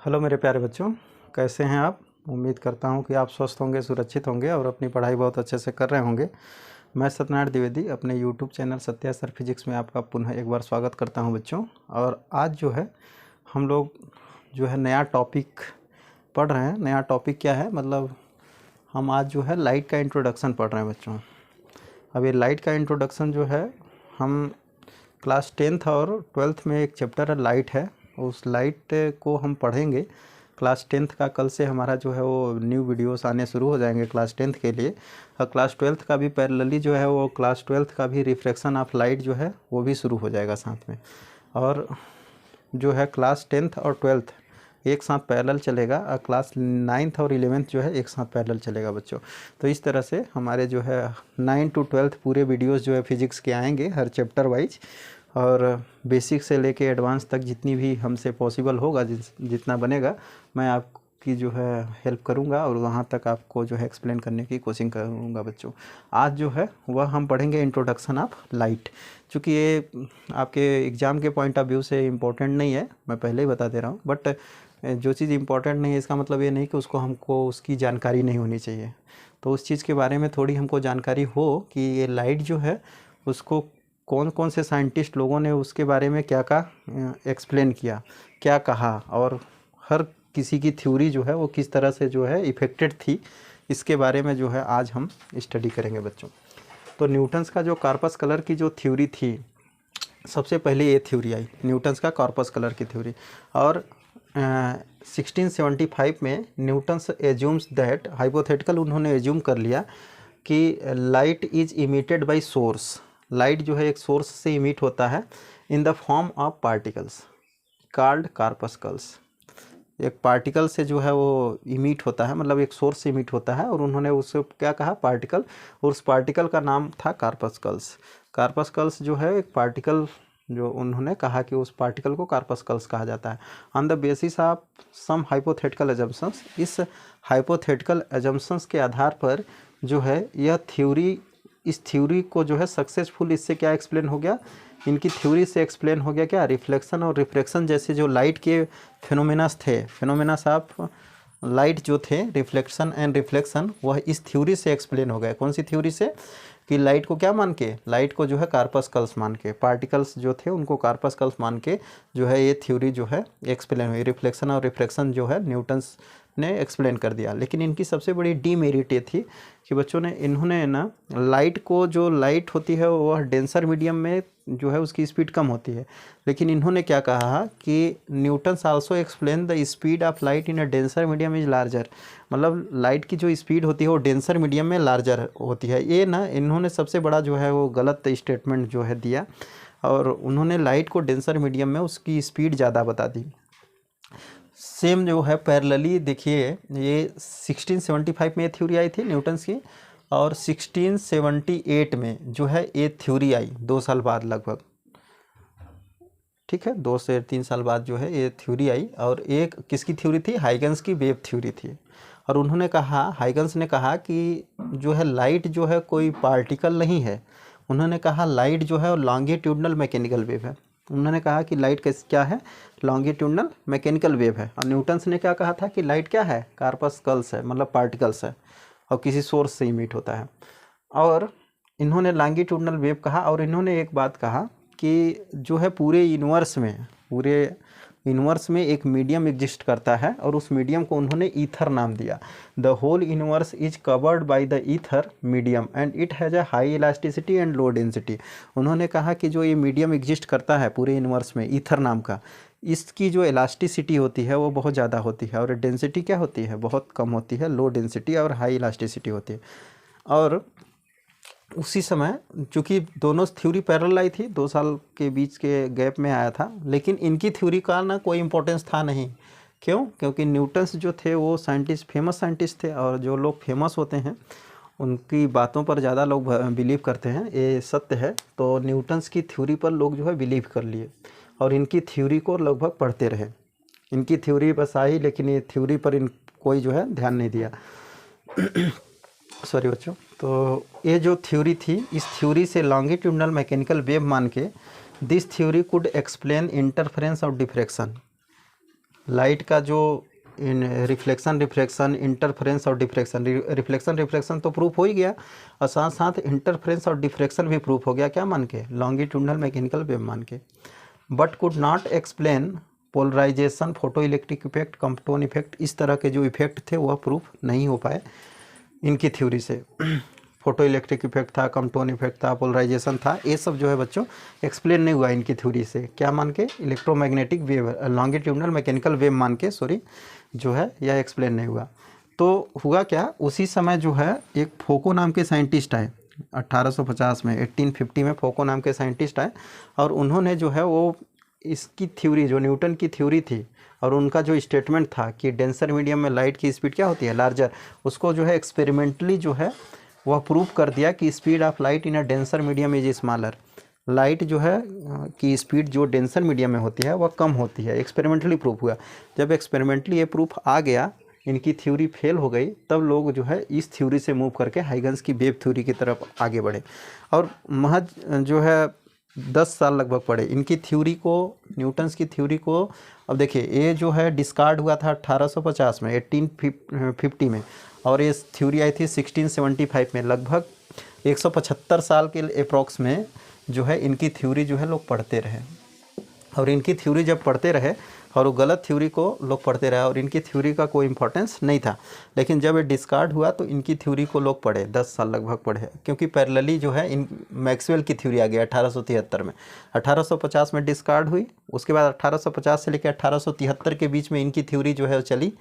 Hello मेरे प्यारे बच्चों, कैसे हैं आप। उम्मीद करता हूं कि आप स्वस्थ होंगे, सुरक्षित होंगे और अपनी पढ़ाई बहुत अच्छे से कर रहे होंगे। मैं सत्यनारायण द्विवेदी अपने YouTube channel Satya sir physics में आपका पुनः एक बार स्वागत करता हूं बच्चों। और आज जो है हम लोग नया टॉपिक पढ़ रहे हैं। नया टॉपिक क्या है, मतलब हम आज जो है लाइट का इंट्रोडक्शन पढ़ रहे हैं बच्चों। अब ये लाइट का इंट्रोडक्शन जो है हम क्लास 10th और 12th में एक चैप्टर है लाइट है, उस लाइट को हम पढ़ेंगे। क्लास 10th का कल से हमारा जो है वो न्यू वीडियोस आने शुरू हो जाएंगे क्लास 10th के लिए। और क्लास 12th का भी पैरेलली जो है वो क्लास 12th का भी रिफ्रैक्शन ऑफ लाइट जो है वो भी शुरू हो जाएगा साथ में। और जो है क्लास 10th और 12th एक साथ पैरेलल चलेगा और क्लास 9th और 11th जो है एक साथ पैरेलल चलेगा बच्चों। तो इस तरह से हमारे जो है 9 to 12th पूरे वीडियोस जो है फिजिक्स के आएंगे हर चैप्टर वाइज, और बेसिक से लेके एडवांस तक जितनी भी हमसे पॉसिबल होगा, जितना बनेगा मैं आपकी जो है हेल्प करूंगा और वहां तक आपको जो है एक्सप्लेन करने की कोशिश करूंगा बच्चों। आज जो है वह हम पढ़ेंगे इंट्रोडक्शन ऑफ लाइट। चूँकि ये आपके एग्ज़ाम के पॉइंट ऑफ व्यू से इम्पोर्टेंट नहीं है, मैं पहले ही बता दे रहा हूँ, बट जो चीज़ इम्पोर्टेंट नहीं है इसका मतलब ये नहीं कि हमको उसकी जानकारी नहीं होनी चाहिए। तो उस चीज़ के बारे में थोड़ी हमको जानकारी हो कि ये लाइट जो है उसको कौन कौन से साइंटिस्ट लोगों ने उसके बारे में क्या क्या एक्सप्लेन किया, क्या कहा, और हर किसी की थ्योरी जो है वो किस तरह से जो है इफेक्टेड थी, इसके बारे में जो है आज हम स्टडी करेंगे बच्चों। तो न्यूटन्स का जो कॉर्पस कलर की जो थ्योरी थी, सबसे पहले ये थ्योरी आई न्यूटन्स का कॉर्पस कलर की थ्योरी। और 1675 में न्यूटन्स एज्यूम्स दैट, हाइपोथेटिकल उन्होंने एज्यूम कर लिया कि light is emitted by source. Light जो है एक सोर्स से इमिट होता है in the form of particles called corpuscles. एक पार्टिकल से जो है वो इमिट होता है, मतलब एक सोर्स से इमिट होता है, और उन्होंने उससे क्या कहा, पार्टिकल, और उस पार्टिकल का नाम था कॉर्पस्कल्स। कॉर्पस्कल्स जो है एक पार्टिकल, जो उन्होंने कहा कि उस पार्टिकल को कॉर्पस्कल्स कहा जाता है on the basis of some hypothetical assumptions. इस हाइपोथेटिकल एजम्पशंस के आधार पर जो है यह थ्योरी, इस थ्योरी को जो है सक्सेसफुल, इससे क्या एक्सप्लेन हो गया, इनकी थ्योरी से एक्सप्लेन हो गया क्या, रिफ्लेक्शन और रिफ्रैक्शन जैसे जो लाइट के फिनोमेनास थे, फिनोमेनास ऑफ लाइट जो थे, रिफ्लेक्शन एंड रिफ्लेक्शन, वह इस थ्योरी से एक्सप्लेन हो गया। कौन सी थ्योरी से, कि लाइट को क्या मान के, लाइट को जो है कॉर्पस्कल्स मान के, पार्टिकल्स जो थे उनको कॉर्पस्कल्स मान के जो है ये थ्योरी जो है एक्सप्लेन हुई। रिफ्लेक्शन और रिफ्रैक्शन जो है न्यूटन्स ने एक्सप्लेन कर दिया। लेकिन इनकी सबसे बड़ी डीमेरिट ये थी कि बच्चों ने, इन्होंने ना लाइट को, जो लाइट होती है वह डेंसर मीडियम में जो है उसकी स्पीड कम होती है, लेकिन इन्होंने क्या कहा कि Newton's also explain the speed of light in a denser medium is larger. मतलब लाइट की जो स्पीड होती है वो डेंसर मीडियम में लार्जर होती है। ये ना इन्होंने सबसे बड़ा जो है वो गलत स्टेटमेंट जो है दिया, और उन्होंने लाइट को डेंसर मीडियम में उसकी स्पीड ज़्यादा बता दी। सेम जो है पैरेलली देखिए, ये 1675 में ये थ्योरी आई थी न्यूटन्स की, और 1678 में जो है ये थ्योरी आई 2 साल बाद लगभग, ठीक है, 2 से 3 साल बाद जो है ये थ्योरी आई। और एक किसकी थ्योरी थी, हाइगन्स की वेव थ्योरी थी। और उन्होंने कहा, हाइगन्स ने कहा कि जो है लाइट जो है कोई पार्टिकल नहीं है। उन्होंने कहा लाइट जो है वो लॉन्गिट्यूडनल मैकेनिकल वेव है। उन्होंने कहा कि लाइट क्या है, लॉन्गिट्यूडनल मैकेनिकल वेव है। और न्यूटन्स ने क्या कहा था कि लाइट क्या है, कॉर्पस्कल्स है, मतलब पार्टिकल्स है और किसी सोर्स से इमिट होता है। और इन्होंने लॉन्गिट्यूडनल वेव कहा, और इन्होंने एक बात कहा कि जो है पूरे यूनिवर्स में एक मीडियम एग्जिस्ट करता है, और उस मीडियम को उन्होंने ईथर नाम दिया। The whole universe is covered by the ether medium and it has a high elasticity and low density. उन्होंने कहा कि जो ये मीडियम एग्जिस्ट करता है पूरे यूनिवर्स में, ईथर नाम का, इसकी जो इलास्टिसिटी होती है वो बहुत ज़्यादा होती है, और डेंसिटी क्या होती है, बहुत कम होती है, लो डेंसिटी और हाई इलास्टिसिटी होती है। और उसी समय चूँकि दोनों थ्योरी पैरेलल आई थी, 2 साल के बीच के गैप में आया था, लेकिन इनकी थ्योरी का ना कोई इम्पोर्टेंस था नहीं। क्यों, क्योंकि न्यूटन्स जो थे वो साइंटिस्ट, फेमस साइंटिस्ट थे, और जो लोग फेमस होते हैं उनकी बातों पर ज़्यादा लोग बिलीव करते हैं, ये सत्य है। तो न्यूटन्स की थ्योरी पर लोग जो है बिलीव कर लिए और इनकी थ्योरी को लगभग पढ़ते रहे। इनकी थ्योरी बस आई, लेकिन ये थ्योरी पर कोई जो है ध्यान नहीं दिया। सॉरी बच्चों। तो ये जो थ्योरी थी, इस थ्योरी से लॉन्गिट्यूडनल मैकेनिकल वेव मान के, this theory could explain interference और डिफ्रैक्शन। लाइट का जो इन रिफ्लेक्शन, इंटरफेरेंस और डिफ्रैक्शन, रिफ्लेक्शन तो प्रूफ हो ही गया, और साथ साथ इंटरफेरेंस और डिफ्रैक्शन भी प्रूफ हो गया, क्या मान के, लॉन्गिट्यूडनल मैकेनिकल वेव मान के। But could not explain polarisation, photo electric effect, Compton effect, इस तरह के जो इफेक्ट थे वह प्रूफ नहीं हो पाए इनकी थ्योरी से। फोटो इलेक्ट्रिक इफेक्ट था, कंपटोन इफेक्ट था, पोलराइजेशन था, ये सब जो है बच्चों एक्सप्लेन नहीं हुआ इनकी थ्योरी से, क्या मान के, electromagnetic wave, longitudinal mechanical wave मान के, सॉरी, जो है यह एक्सप्लेन नहीं हुआ। तो हुआ क्या, उसी समय जो है एक फोको नाम के साइंटिस्ट आए 1850 में, 1850 में फोको नाम के साइंटिस्ट आए, और उन्होंने जो है वो इसकी थ्योरी, जो न्यूटन की थ्योरी थी, और उनका जो स्टेटमेंट था कि डेंसर मीडियम में लाइट की स्पीड क्या होती है, लार्जर, उसको जो है एक्सपेरिमेंटली जो है वह प्रूव कर दिया कि speed of light in a denser medium is smaller. Light जो है कि स्पीड जो डेंसर मीडियम में होती है वह कम होती है, एक्सपेरिमेंटली प्रूफ हुआ। जब एक्सपेरिमेंटली ये प्रूफ आ गया, इनकी थ्योरी फेल हो गई, तब लोग जो है इस थ्योरी से मूव करके हाइगन्स की वेव थ्योरी की तरफ आगे बढ़े, और महज जो है 10 साल लगभग पड़े इनकी थ्योरी को, न्यूटन्स की थ्योरी को। अब देखिए ये जो है डिस्कार्ड हुआ था 1850 में, 1850 में, और ये थ्योरी आई थी 1675 में। लगभग 175 साल के अप्रॉक्स में जो है इनकी थ्योरी जो है लोग पढ़ते रहे, और इनकी थ्योरी जब पढ़ते रहे और वो गलत थ्योरी को लोग पढ़ते रहे, और इनकी थ्योरी का कोई इंपॉर्टेंस नहीं था, लेकिन जब ये डिस्कार्ड हुआ तो इनकी थ्योरी को लोग पढ़े, 10 साल लगभग पढ़े, क्योंकि पैरेलली जो है इन मैक्सवेल की थ्योरी आ गई 1873 में। 1850 में डिस्कार्ड हुई, उसके बाद 1850 से लेकर 1873 के बीच में इनकी थ्योरी जो है चली,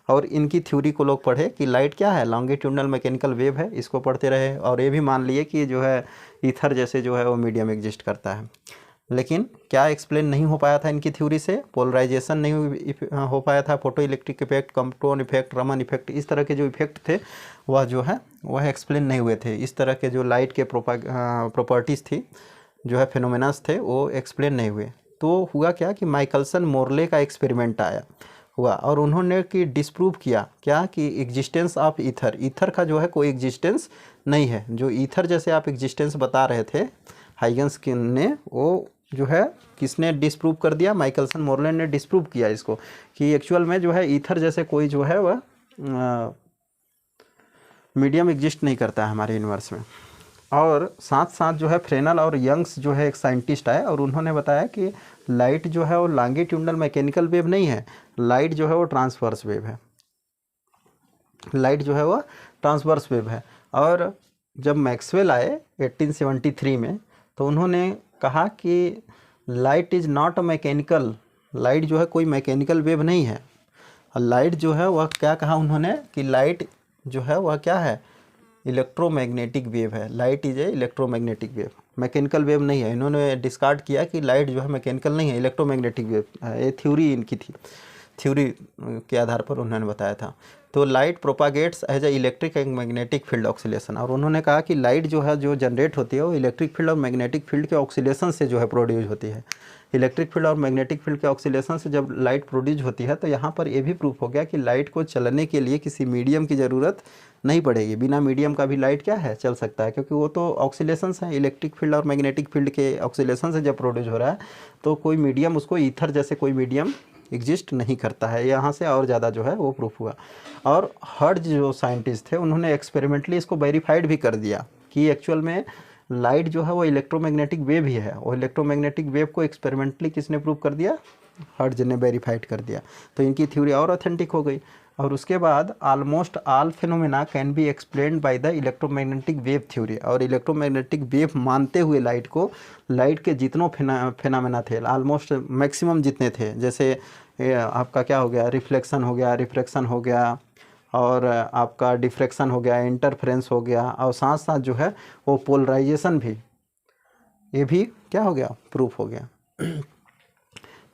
और इनकी थ्योरी को लोग पढ़े कि लाइट क्या है, लॉन्गिट्यूडनल मैकेनिकल वेव है, इसको पढ़ते रहे, और ये भी मान लिए कि जो है ईथर जैसे जो है वो मीडियम एग्जिस्ट करता है। लेकिन क्या एक्सप्लेन नहीं हो पाया था इनकी थ्योरी से, पोलराइजेशन नहीं हो पाया था, photo electric effect, Compton effect, Raman effect, इस तरह के जो इफेक्ट थे वह जो है वह एक्सप्लेन नहीं हुए थे। इस तरह के जो लाइट के प्रॉपर्टीज़ थी, जो है फिनोमेनास थे, वो एक्सप्लेन नहीं हुए। तो हुआ क्या कि माइकलसन मोर्ले का एक्सपेरिमेंट आया हुआ, और उन्होंने कि डिस्प्रूव किया क्या, कि एग्जिस्टेंस ऑफ ईथर, ईथर का जो है कोई एग्जिस्टेंस नहीं है। जो ईथर जैसे आप एग्जिस्टेंस बता रहे थे हाइगन्स ने, वो जो है किसने डिस्प्रूव कर दिया, माइकलसन मोर्ले ने डिस्प्रूव किया इसको, कि एक्चुअल में जो है ईथर जैसे कोई जो है वह मीडियम एग्जिस्ट नहीं करता है हमारे यूनिवर्स में। और साथ साथ जो है फ्रेनल और यंग्स जो है एक साइंटिस्ट आए, और उन्होंने बताया कि लाइट जो है वो लॉन्गिट्यूडनल मैकेनिकल वेव नहीं है, लाइट जो है वो ट्रांसवर्स वेव है, लाइट जो है वो ट्रांसवर्स वेव है। और जब मैक्सवेल आए 1873 में, तो उन्होंने कहा कि light is not a mechanical, light जो है कोई मैकेनिकल वेव नहीं है। और लाइट जो है वह क्या कहा उन्होंने, कि लाइट जो है वह क्या है, इलेक्ट्रोमैग्नेटिक वेव है, light is a electromagnetic wave, mechanical wave नहीं है। इन्होंने डिस्कार्ड किया कि लाइट जो है मैकेनिकल नहीं है, इलेक्ट्रोमैग्नेटिक वेव है। ये थ्योरी इनकी थी, थ्योरी के आधार पर उन्होंने बताया था। तो light propagates as a electric and magnetic field oscillation, और उन्होंने कहा कि लाइट जो है जो जनरेट होती है वो इलेक्ट्रिक फील्ड और मैग्नेटिक फील्ड के ऑक्सीलेशन से जो है प्रोड्यूस होती है। इलेक्ट्रिक फील्ड और मैग्नेटिक फील्ड के ऑक्सीलेशन से जब लाइट प्रोड्यूस होती है, तो यहाँ पर ये भी प्रूफ हो गया कि लाइट को चलने के लिए किसी मीडियम की ज़रूरत नहीं पड़ेगी, बिना मीडियम का भी लाइट क्या है, चल सकता है, क्योंकि वो तो ऑक्सीलेशंस हैं, इलेक्ट्रिक फील्ड और मैग्नेटिक फील्ड के ऑक्सीलेशन से जब प्रोड्यूस हो रहा है, तो कोई मीडियम, उसको ईथर जैसे कोई मीडियम एग्जिस्ट नहीं करता है। यहाँ से और ज़्यादा जो है वो प्रूफ हुआ। और हर्ट्ज जो साइंटिस्ट थे, उन्होंने एक्सपेरिमेंटली इसको वेरीफाइड भी कर दिया कि एक्चुअल में लाइट जो है वो इलेक्ट्रोमैग्नेटिक वेव ही है, और इलेक्ट्रोमैग्नेटिक वेव को एक्सपेरिमेंटली किसने प्रूव कर दिया, हर्ट्ज ने वेरीफाइड कर दिया। तो इनकी थ्योरी और ऑथेंटिक हो गई। और उसके बाद almost all phenomena can be explained by the electromagnetic wave theory, और इलेक्ट्रोमैग्नेटिक वेव मानते हुए लाइट को, लाइट के जितनों फिनोमेना थे, ऑलमोस्ट मैक्सिमम जितने थे, जैसे आपका क्या हो गया, रिफ्लेक्शन हो गया, रिफ्रैक्शन हो गया, और आपका डिफ्रैक्शन हो गया, इंटरफेरेंस हो गया, और साथ साथ जो है वो पोलराइजेशन भी, ये भी क्या हो गया, प्रूफ हो गया।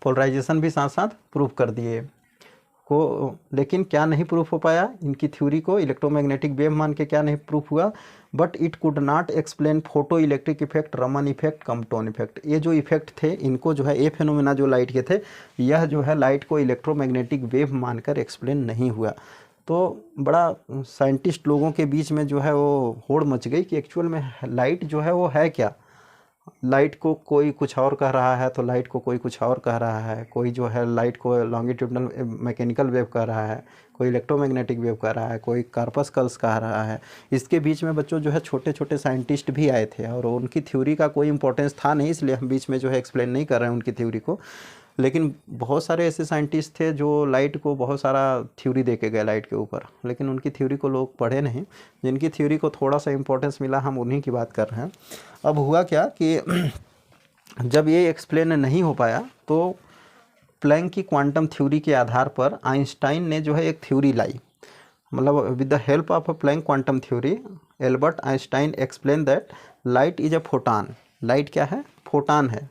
पोलराइजेशन भी साथ साथ प्रूफ कर दिए को। लेकिन क्या नहीं प्रूफ हो पाया, इनकी थ्योरी को इलेक्ट्रोमैग्नेटिक वेव मान के क्या नहीं प्रूफ हुआ, but it could not explain photo electric effect, Raman effect, Compton effect. ये जो इफेक्ट थे, इनको जो है, ये फिनोमेना जो लाइट के थे, यह जो है लाइट को इलेक्ट्रोमैग्नेटिक वेव मानकर एक्सप्लेन नहीं हुआ। तो बड़ा साइंटिस्ट लोगों के बीच में जो है वो होड़ मच गई कि एक्चुअल में लाइट जो है वो है क्या, लाइट को कोई कुछ और कह रहा है तो लाइट को कोई कुछ और कह रहा है, कोई जो है लाइट को लॉन्गिट्यूडनल मैकेनिकल वेव कह रहा है, कोई इलेक्ट्रोमैग्नेटिक वेव कह रहा है, कोई कार्पस्कल्स कह रहा है। इसके बीच में बच्चों जो है छोटे छोटे साइंटिस्ट भी आए थे और उनकी थ्योरी का कोई इंपॉर्टेंस था नहीं, इसलिए हम बीच में जो है एक्सप्लेन नहीं कर रहे हैं उनकी थ्योरी को। लेकिन बहुत सारे ऐसे साइंटिस्ट थे जो लाइट को बहुत सारा थ्योरी दे के गए लाइट के ऊपर, लेकिन उनकी थ्योरी को लोग पढ़े नहीं। जिनकी थ्योरी को थोड़ा सा इंपॉर्टेंस मिला हम उन्हीं की बात कर रहे हैं। अब हुआ क्या कि जब ये एक्सप्लेन नहीं हो पाया तो प्लैंक की क्वांटम थ्योरी के आधार पर आइंस्टाइन ने जो है एक थ्योरी लाई, मतलब with the help of a Planck quantum theory Albert Einstein explain that light is a photon. Light क्या है? फोटान है,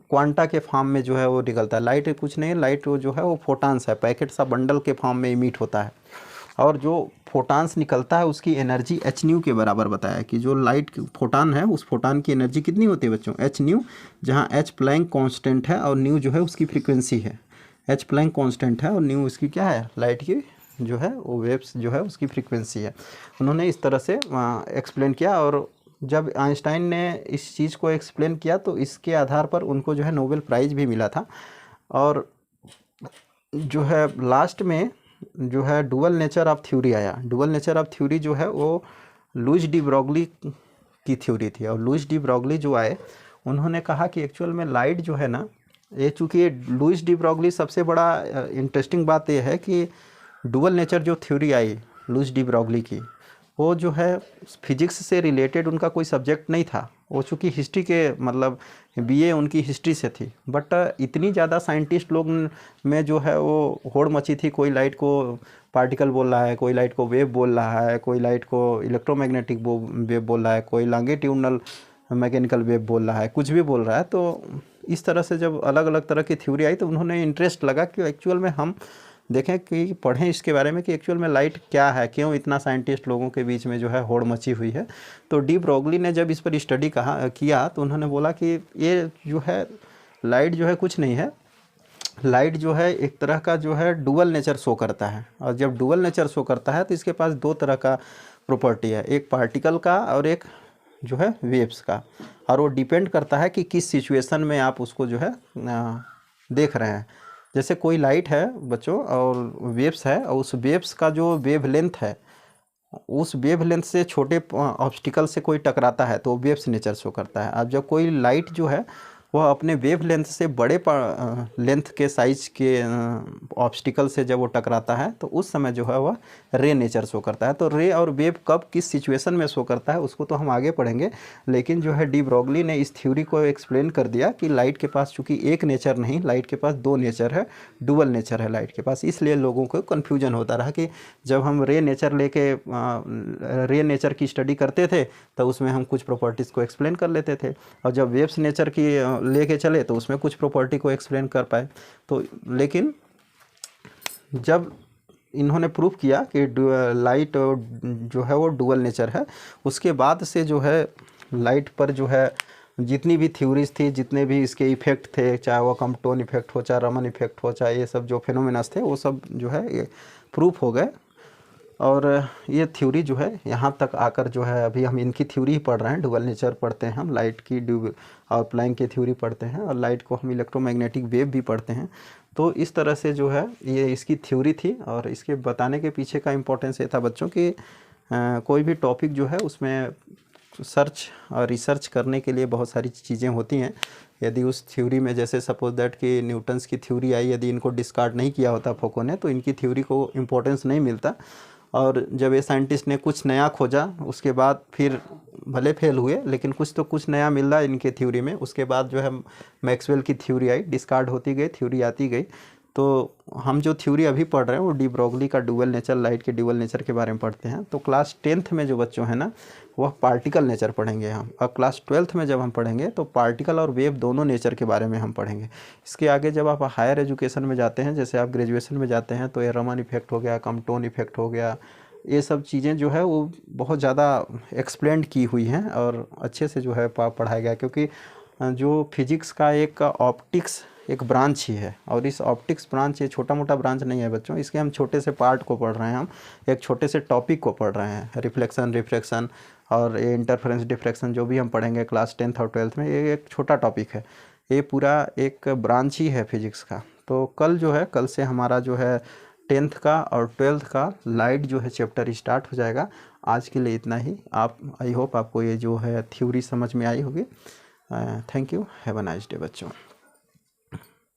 क्वांटा के फॉर्म में जो है वो निकलता है। लाइट कुछ नहीं, लाइट वो जो है वो फोटान्स है, पैकेट सा बंडल के फॉर्म में इमिट होता है। और जो फोटान्स निकलता है उसकी एनर्जी एच न्यू के बराबर बताया कि जो लाइट फोटान है उस फोटान की एनर्जी कितनी होती है बच्चों? एच न्यू, जहाँ एच प्लैंक कांस्टेंट है और न्यू जो है उसकी फ्रीक्वेंसी है। एच प्लैंक कांस्टेंट है और न्यू उसकी क्या है? लाइट की जो है वो वेव्स जो है उसकी फ्रीक्वेंसी है। उन्होंने इस तरह से एक्सप्लेन किया और जब आइंस्टाइन ने इस चीज़ को एक्सप्लेन किया तो इसके आधार पर उनको जो है नोबेल प्राइज़ भी मिला था। और जो है लास्ट में जो है डुअल नेचर ऑफ थ्योरी आया। डुअल नेचर ऑफ थ्योरी जो है वो लुईस डी ब्रोगली की थ्योरी थी। और लुईस डी ब्रोगली जो आए उन्होंने कहा कि एक्चुअल में लाइट जो है ना, ये चूँकि लुईस डी ब्रोगली सबसे बड़ा इंटरेस्टिंग बात ये है कि डुअल नेचर जो थ्योरी आई लुईस डी ब्रोगली की, वो जो है फिजिक्स से रिलेटेड उनका कोई सब्जेक्ट नहीं था। वो चूँकि हिस्ट्री के मतलब बीए उनकी हिस्ट्री से थी, बट इतनी ज़्यादा साइंटिस्ट लोग में जो है वो होड़ मची थी। कोई लाइट को पार्टिकल बोल रहा है, कोई लाइट को वेव बोल रहा है, कोई लाइट को इलेक्ट्रोमैग्नेटिक वेव बोल रहा है, कोई लॉन्गिट्यूडनल मैकेनिकल वेव बोल रहा है, कुछ भी बोल रहा है। तो इस तरह से जब अलग अलग तरह की थ्योरी आई तो उन्होंने इंटरेस्ट लगा कि एक्चुअल में हम देखें कि पढ़ें इसके बारे में कि एक्चुअल में लाइट क्या है, क्यों इतना साइंटिस्ट लोगों के बीच में जो है होड़ मची हुई है। तो डी ब्रोगली ने जब इस पर स्टडी किया तो उन्होंने बोला कि ये जो है लाइट जो है कुछ नहीं है, लाइट जो है एक तरह का जो है डुअल नेचर शो करता है। और जब डुअल नेचर शो करता है तो इसके पास दो तरह का प्रॉपर्टी है, एक पार्टिकल का और एक जो है वेव्स का। और वो डिपेंड करता है कि किस सिचुएशन में आप उसको जो है देख रहे हैं। जैसे कोई लाइट है बच्चों और वेव्स है, और उस वेव्स का जो वेवलेंथ है, उस वेवलेंथ से छोटे ऑब्स्टिकल से कोई टकराता है तो वेव्स नेचर शो करता है। अब जब कोई लाइट जो है वह अपने वेवलेंथ से बड़े लेंथ के साइज के ऑब्स्टिकल से जब वो टकराता है तो उस समय जो है वह रे नेचर शो करता है। तो रे और वेव कब किस सिचुएशन में शो करता है उसको तो हम आगे पढ़ेंगे, लेकिन जो है डी ब्रोगली ने इस थ्योरी को एक्सप्लेन कर दिया कि लाइट के पास चूँकि एक नेचर नहीं, लाइट के पास दो नेचर है, डुअल नेचर है लाइट के पास। इसलिए लोगों को कन्फ्यूजन होता रहा कि जब हम रे नेचर लेके रे नेचर की स्टडी करते थे तो उसमें हम कुछ प्रॉपर्टीज़ को एक्सप्लेन कर लेते थे, और जब वेव्स नेचर की लेके चले तो उसमें कुछ प्रॉपर्टी को एक्सप्लेन कर पाए। तो लेकिन जब इन्होंने प्रूफ किया कि लाइट जो है वो डुअल नेचर है, उसके बाद से जो है लाइट पर जो है जितनी भी थ्योरीज थी, जितने भी इसके इफ़ेक्ट थे, चाहे वो कम्पटोन इफेक्ट हो, चाहे रमन इफेक्ट हो, चाहे ये सब जो फिनोमेनास थे, वो सब जो है ये प्रूफ हो गए। और ये थ्योरी जो है यहाँ तक आकर जो है अभी हम इनकी थ्योरी ही पढ़ रहे हैं। डुअल नेचर पढ़ते हैं हम लाइट की, और प्लैंक की थ्योरी पढ़ते हैं, और लाइट को हम इलेक्ट्रोमैग्नेटिक वेव भी पढ़ते हैं। तो इस तरह से जो है ये इसकी थ्योरी थी, और इसके बताने के पीछे का इम्पोर्टेंस ये था बच्चों कि कोई भी टॉपिक जो है उसमें सर्च और रिसर्च करने के लिए बहुत सारी चीज़ें होती हैं। यदि उस थ्योरी में जैसे सपोज दैट कि न्यूटन्स की थ्योरी आई, यदि इनको डिस्कार्ड नहीं किया होता फोको ने तो इनकी थ्योरी को इम्पोर्टेंस नहीं मिलता। और जब ये साइंटिस्ट ने कुछ नया खोजा उसके बाद फिर भले फेल हुए, लेकिन कुछ नया मिल रहा इनके थ्योरी में। उसके बाद जो है मैक्सवेल की थ्योरी आई, डिस्कार्ड होती गई, थ्योरी आती गई। तो हम जो थ्योरी अभी पढ़ रहे हैं वो डी ब्रोगली का डुअल नेचर, लाइट के डुअल नेचर के बारे में पढ़ते हैं। तो क्लास 10th में जो बच्चों हैं ना वह पार्टिकल नेचर पढ़ेंगे हम, और क्लास 12th में जब हम पढ़ेंगे तो पार्टिकल और वेव दोनों नेचर के बारे में हम पढ़ेंगे। इसके आगे जब आप हायर एजुकेशन में जाते हैं, जैसे आप ग्रेजुएशन में जाते हैं, तो ये रमन इफेक्ट हो गया, कम्पटोन इफेक्ट हो गया, ये सब चीज़ें जो है वो बहुत ज़्यादा एक्सप्लेंड की हुई हैं और अच्छे से जो है पढ़ाया गया। क्योंकि जो फिजिक्स का एक ऑप्टिक्स एक ब्रांच ही है, और इस ऑप्टिक्स ब्रांच ये छोटा मोटा ब्रांच नहीं है बच्चों, इसके हम छोटे से पार्ट को पढ़ रहे हैं, हम एक छोटे से टॉपिक को पढ़ रहे हैं, रिफ्लेक्शन, रिफ्रैक्शन और ये इंटरफेरेंस डिफ्रैक्शन जो भी हम पढ़ेंगे क्लास 10th और 12th में, ये एक छोटा टॉपिक है, ये पूरा एक ब्रांच ही है फिजिक्स का। तो कल जो है, कल से हमारा जो है 10th का और 12th का लाइट जो है चैप्टर स्टार्ट हो जाएगा। आज के लिए इतना ही। आप, आई होप आपको ये जो है थ्योरी समझ में आई होगी। Thank you, have a nice day बच्चों।